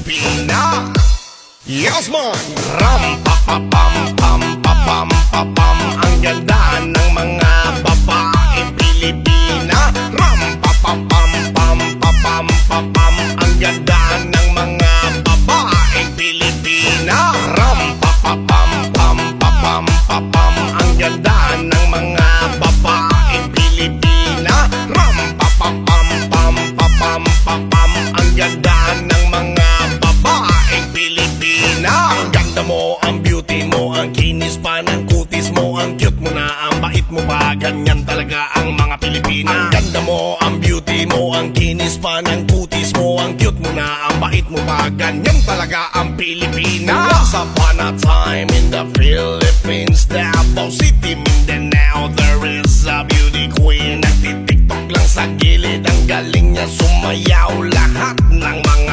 Pilipina. Yes man! Ram pa pa pam pam pa pam pa pam. Ang ganda ng mga babaeng Pilipina. Ram pa pa pam pam pa pam pa pam. Ang ganda ng mga babaeng Pilipina. Ram pa pa pam pam pa pam pa pam. Ang ganda ng mga babaeng Pilipina. Ram pa pa pam pam pa pam pa pam. Ang ganda ng mga babaeng Pilipina. Ang ganda mo, ang beauty mo, ang kinis pa ng kutis mo, ang cute mo na, ang bait mo pa, ganyan talaga ang mga Pilipina. Ang ganda mo, ang beauty mo, ang kinis pa ng kutis mo, ang cute mo na, ang bait mo pa, ganyan talaga ang Pilipina. Once upon a time in the Philippines, Davao City, Mindanao, there is a beauty queen. Nagtitiktok lang sa gilid, ang galing niya sumayaw. Lahat ng mga